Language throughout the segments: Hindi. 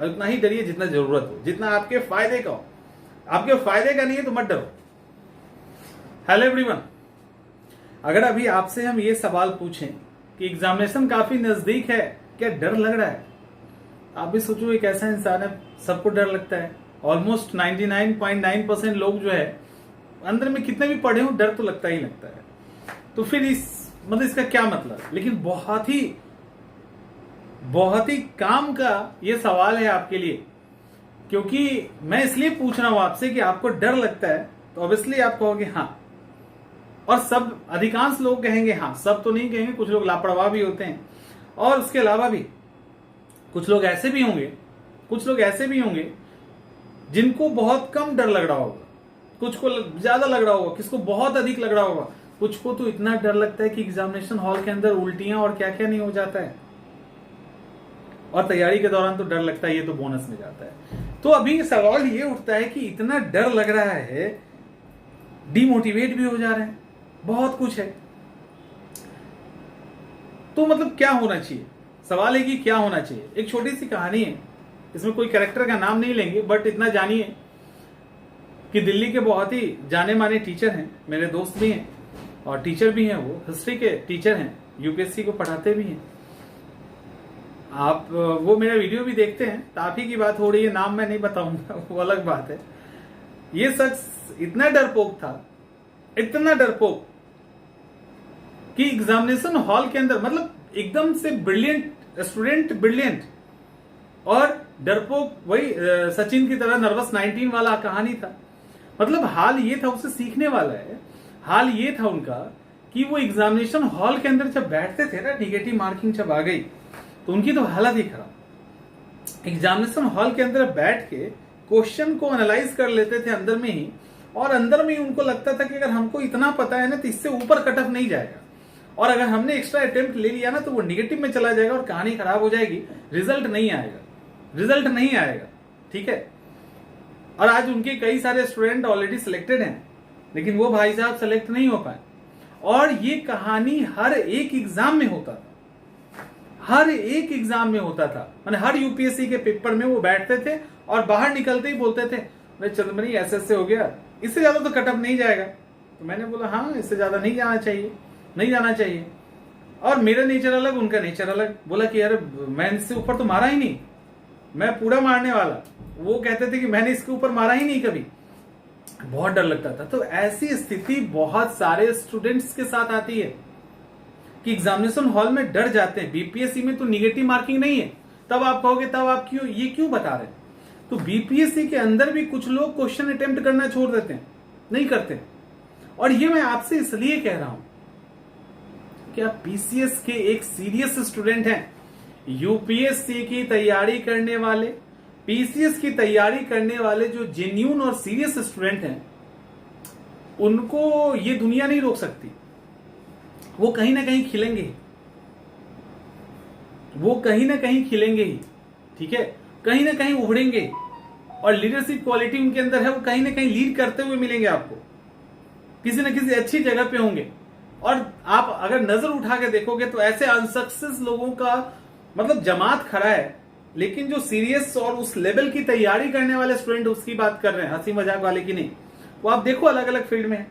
और उतना ही डरिए जितना जरूरत हो, जितना आपके फायदे का हो। आपके फायदे का नहीं है तो मत डरो। हेलो एवरीवन, अगर अभी आपसे हम ये सवाल पूछें कि एग्जामिनेशन काफी नजदीक है, क्या डर लग रहा है? आप भी सोचो, एक ऐसा इंसान है सबको डर लगता है। ऑलमोस्ट 99.9% लोग जो है अंदर में कितने भी पढ़े हो डर तो लगता ही लगता है। तो फिर इसका क्या मतलब? लेकिन बहुत ही काम का ये सवाल है आपके लिए, क्योंकि मैं इसलिए पूछ रहा हूं आपसे कि आपको डर लगता है तो ऑब्वियसली आप कहोगे हाँ, और सब अधिकांश लोग कहेंगे हाँ। सब तो नहीं कहेंगे, कुछ लोग लापरवाह भी होते हैं, और उसके अलावा भी कुछ लोग ऐसे भी होंगे जिनको बहुत कम डर लग रहा होगा, कुछ को ज्यादा लग रहा होगा, किसको बहुत अधिक लग रहा होगा, कुछ को तो इतना डर लगता है कि एग्जामिनेशन हॉल के अंदर उल्टियां और क्या क्या नहीं हो जाता है, और तैयारी के दौरान तो डर लगता है, ये तो बोनस में जाता है। तो अभी सवाल ये उठता है कि इतना डर लग रहा है, डिमोटिवेट भी हो जा रहे हैं, बहुत कुछ है, तो मतलब क्या होना चाहिए? सवाल है कि क्या होना चाहिए। एक छोटी सी कहानी है, इसमें कोई कैरेक्टर का नाम नहीं लेंगे, बट इतना जानिए कि दिल्ली के बहुत ही जाने माने टीचर हैं, मेरे दोस्त भी हैं और टीचर भी हैं, वो हिस्ट्री के टीचर हैं, यूपीएससी को पढ़ाते भी हैं। आप वो मेरा वीडियो भी देखते हैं, तो आप ही की बात हो रही है, नाम मैं नहीं बताऊंगा, वो अलग बात है। ये शख्स इतना डरपोक था, इतना डरपोक कि एग्जामिनेशन हॉल के अंदर, मतलब एकदम से ब्रिलियंट स्टूडेंट, ब्रिलियंट और डरपोक, वही सचिन की तरह नर्वस 19 वाला कहानी था। मतलब हाल ये था, उसे सीखने वाला है। हाल ये था उनका कि वो एग्जामिनेशन हॉल के अंदर जब बैठते थे ना, निगेटिव मार्किंग जब आ गई तो उनकी तो हालत ही खराब। एग्जामिनेशन हॉल के अंदर बैठ के क्वेश्चन को एनालाइज कर लेते थे अंदर में ही, और अंदर में ही उनको लगता था कि अगर हमको इतना पता है ना तो इससे ऊपर कट ऑफ नहीं जाएगा, और अगर हमने एक्स्ट्रा अटेम्प्ट ले लिया ना तो वो निगेटिव में चला जाएगा और कहानी खराब हो जाएगी, रिजल्ट नहीं आएगा। ठीक है। और आज उनके कई सारे स्टूडेंट ऑलरेडी सिलेक्टेड हैं, लेकिन वो भाई साहब सेलेक्ट नहीं हो पाए। और ये कहानी हर एक एग्जाम में होता था, मैंने हर यूपीएससी के पेपर में वो बैठते थे और बाहर निकलते ही बोलते थे, अरे चंद्रमणि ऐसे हो गया, इससे ज्यादा तो कट ऑफ नहीं जाएगा। तो मैंने बोला हाँ, इससे ज्यादा नहीं जाना चाहिए। और मेरा नेचर अलग, उनका नेचर अलग। बोला कि यार मैं इससे ऊपर तो मारा ही नहीं, मैं पूरा मारने वाला। वो कहते थे कि मैंने इसके ऊपर मारा ही नहीं कभी। बहुत डर लगता था। तो ऐसी स्थिति बहुत सारे स्टूडेंट्स के साथ आती है कि एग्जामिनेशन हॉल में डर जाते हैं। बीपीएससी में तो निगेटिव मार्किंग नहीं है, तब आप कहोगे तब आप क्यों बता रहे हैं? तो बीपीएससी के अंदर भी कुछ लोग क्वेश्चन अटेम्प्ट करना छोड़ देते हैं, नहीं करते। और ये मैं आपसे इसलिए कह रहा हूं कि आप पीसीएस के एक सीरियस स्टूडेंट हैं, यूपीएससी की तैयारी करने वाले, पीसीएस की तैयारी करने वाले जो जेन्युइन और सीरियस स्टूडेंट हैं, उनको ये दुनिया नहीं रोक सकती। वो कहीं ना कहीं खिलेंगे ही, ठीक है, कहीं ना कहीं उभरेंगे, और लीडरशिप क्वालिटी उनके अंदर है, वो कहीं ना कहीं लीड करते हुए मिलेंगे आपको, किसी न किसी अच्छी जगह पे होंगे। और आप अगर नजर उठा के देखोगे तो ऐसे अनसक्सेस लोगों का मतलब जमात खड़ा है, लेकिन जो सीरियस और उस लेवल की तैयारी करने वाले स्टूडेंट, उसकी बात कर रहे हैं, हंसी मजाक वाले की नहीं। वो आप देखो अलग अलग फील्ड में,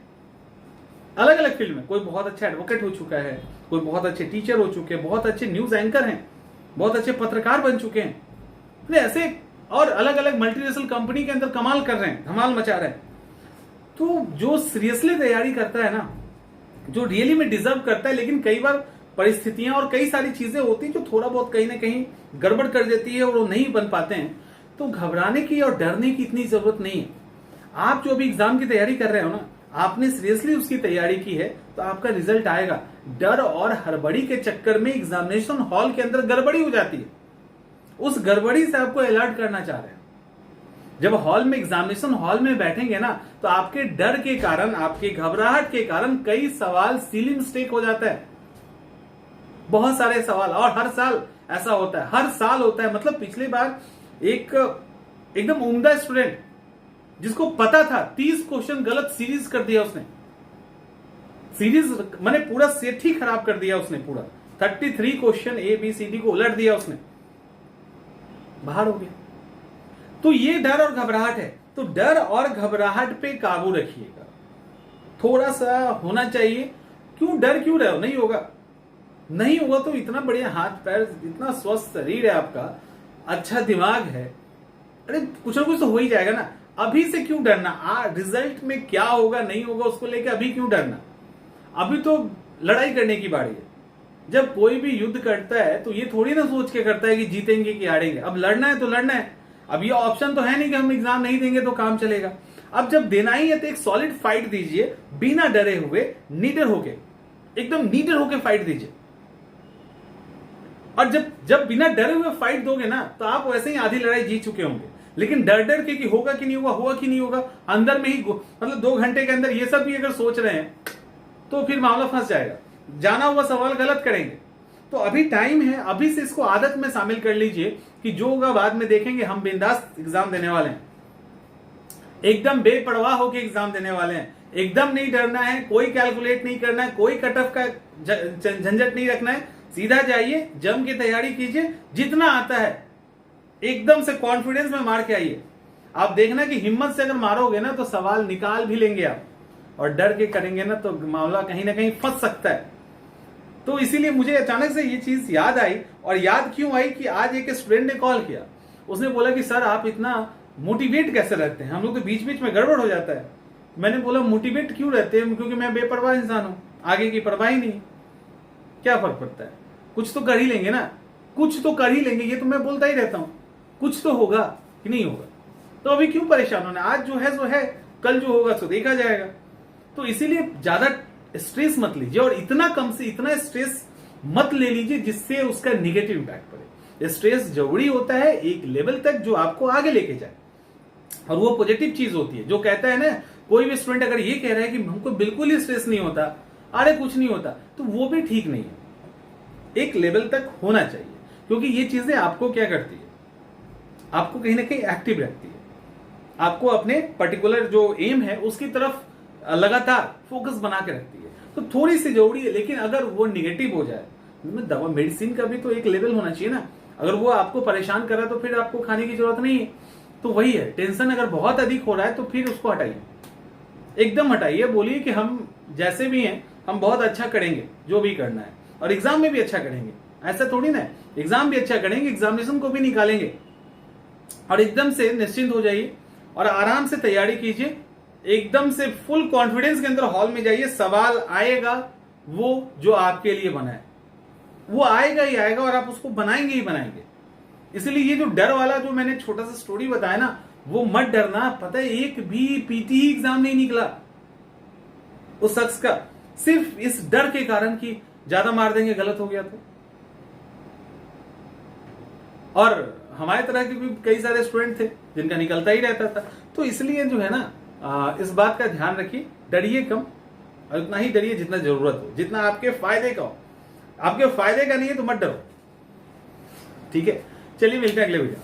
कोई बहुत अच्छा एडवोकेट हो चुका है, कोई बहुत अच्छे टीचर हो चुके हैं, बहुत अच्छे न्यूज एंकर हैं, बहुत अच्छे पत्रकार बन चुके हैं, ऐसे, और अलग अलग मल्टीनेशनल कंपनी के अंदर कमाल कर रहे हैं, धमाल मचा रहे हैं। तो जो सीरियसली तैयारी करता है ना, जो रियली में डिजर्व करता है, लेकिन कई बार परिस्थितियां और कई सारी चीजें होती हैं जो थोड़ा बहुत कहीं ना कहीं गड़बड़ कर देती है और वो नहीं बन पाते हैं, तो घबराने की और डरने की इतनी जरूरत नहीं है। आप जो भी एग्जाम की तैयारी कर रहे हो ना, आपने सीरियसली उसकी तैयारी की है तो आपका रिजल्ट आएगा। डर और हड़बड़ी के चक्कर में एग्जामिनेशन हॉल के अंदर गड़बड़ी हो जाती है, उस गड़बड़ी से आपको अलर्ट करना चाह रहे हैं। जब एग्जामिनेशन हॉल में बैठेंगे ना, तो आपके डर के कारण, आपके घबराहट के कारण कई सवाल सिली मिस्टेक हो जाता है, बहुत सारे सवाल। और हर साल ऐसा होता है, हर साल होता है। मतलब पिछली बार एक एकदम उम्दा स्टूडेंट जिसको पता था 30 क्वेश्चन गलत सीरीज कर दिया उसने, सीरीज मैंने पूरा सेट ही खराब कर दिया उसने, पूरा 33 क्वेश्चन ABCD को उलट दिया उसने, बाहर हो गया। तो ये डर और घबराहट है। तो डर और घबराहट पे काबू रखिएगा, थोड़ा सा होना चाहिए। क्यों डर क्यों रहे हो? नहीं होगा, नहीं होगा तो इतना बढ़िया हाथ पैर, इतना स्वस्थ शरीर है आपका, अच्छा दिमाग है, अरे कुछ ना कुछ तो हो ही जाएगा ना। अभी से क्यों डरना? रिजल्ट में क्या होगा नहीं होगा उसको लेके अभी क्यों डरना? अभी तो लड़ाई करने की बारी है। जब कोई भी युद्ध करता है तो ये थोड़ी ना सोच के करता है कि जीतेंगे कि हारेंगे। अब लड़ना है तो लड़ना है। अब ये ऑप्शन तो है नहीं कि हम एग्जाम नहीं देंगे तो काम चलेगा। अब जब देना ही है तो एक सॉलिड फाइट दीजिए, बिना डरे हुए, निडर होके, एकदम निडर होके फाइट दीजिए। और जब बिना डरे हुए फाइट दोगे ना तो आप वैसे ही आधी लड़ाई जीत चुके होंगे। लेकिन डर डर के कि होगा कि नहीं होगा, होगा कि नहीं होगा, अंदर में ही मतलब 2 घंटे के अंदर ये सब भी अगर सोच रहे हैं तो फिर मामला फंस जाएगा, जाना हुआ सवाल गलत करेंगे। तो अभी टाइम है, अभी से इसको आदत में शामिल कर लीजिए कि जो होगा बाद में देखेंगे। हम बिंदास एग्जाम देने वाले हैं, एकदम बेपरवाह होकर एग्जाम देने वाले हैं। एकदम नहीं डरना है, कोई कैलकुलेट नहीं करना है, कोई कट ऑफ का झंझट नहीं रखना है। सीधा जाइए, जम की तैयारी कीजिए, जितना आता है एकदम से कॉन्फिडेंस में मार के आइए। आप देखना कि हिम्मत से अगर मारोगे ना तो सवाल निकाल भी लेंगे आप, और डर के करेंगे ना तो मामला कहीं ना कहीं फंस सकता है। तो इसीलिए मुझे अचानक से ये चीज याद आई। और याद क्यों आई कि आज एक स्टूडेंट ने कॉल किया, उसने बोला कि सर आप इतना मोटिवेट कैसे रहते हैं, हम लोग तो बीच बीच में गड़बड़ हो जाता है। मैंने बोला मोटिवेट क्यों रहते हैं? क्योंकि मैं बेपरवाह इंसान हूं, आगे की परवाह ही नहीं। क्या फर्क पड़ता है, कुछ तो कर ही लेंगे ना, कुछ तो कर ही लेंगे। ये तो मैं बोलता ही रहता हूं, कुछ तो होगा कि नहीं होगा। तो अभी क्यों परेशान होना, आज जो है सो है, कल जो होगा सो देखा जाएगा। तो इसीलिए ज्यादा स्ट्रेस मत लीजिए, और इतना कम से इतना स्ट्रेस मत ले लीजिए जिससे उसका निगेटिव इंपैक्ट पड़े। स्ट्रेस जरूरी होता है एक लेवल तक जो आपको आगे लेके जाए, और वो पॉजिटिव चीज होती है। जो कहता है ना, कोई भी स्टूडेंट अगर ये कह रहा है कि हमको बिल्कुल ही स्ट्रेस नहीं होता, अरे कुछ नहीं होता, तो वो भी ठीक नहीं है। एक लेवल तक होना चाहिए, क्योंकि ये चीजें आपको क्या करती है, आपको कहीं ना कहीं एक्टिव रखती है, आपको अपने पर्टिकुलर जो एम है उसकी तरफ लगातार फोकस बना के रखती है। तो थोड़ी सी जरूरी है, लेकिन अगर वो निगेटिव हो जाए, दवा मेडिसिन का भी तो एक लेवल होना चाहिए ना। अगर वो आपको परेशान कर रहा है तो फिर आपको खाने की जरूरत नहीं है। तो वही है, टेंशन अगर बहुत अधिक हो रहा है तो फिर उसको हटाइए, एकदम हटाइए। बोलिए कि हम जैसे भी हैं हम बहुत अच्छा करेंगे जो भी करना है, और एग्जाम में भी अच्छा करेंगे। ऐसा थोड़ी ना, एग्जाम भी अच्छा करेंगे, एग्जामिनेशन को भी निकालेंगे। और एकदम से निश्चिंत हो जाइए और आराम से तैयारी कीजिए, एकदम से फुल कॉन्फिडेंस के अंदर हॉल में जाइए। सवाल आएगा वो जो आपके लिए बना है, वो आएगा ही आएगा, और आप उसको बनाएंगे ही बनाएंगे। इसलिए ये जो डर वाला जो मैंने छोटा सा स्टोरी बताया ना, वो मत डरना। पता है, एक भी पीटी एग्जाम नहीं निकला उस शख्स का, सिर्फ इस डर के कारण कि ज्यादा मार देंगे, गलत हो गया तो। और हमारे तरह के भी कई सारे स्टूडेंट थे जिनका निकलता ही रहता था। तो इसलिए जो है ना, इस बात का ध्यान रखिए, डरिए कम, और उतना ही डरिए जितना जरूरत हो, जितना आपके फायदे का हो। आपके फायदे का नहीं है तो मत डरो, ठीक है। चलिए मिलते हैं अगले वीडियो।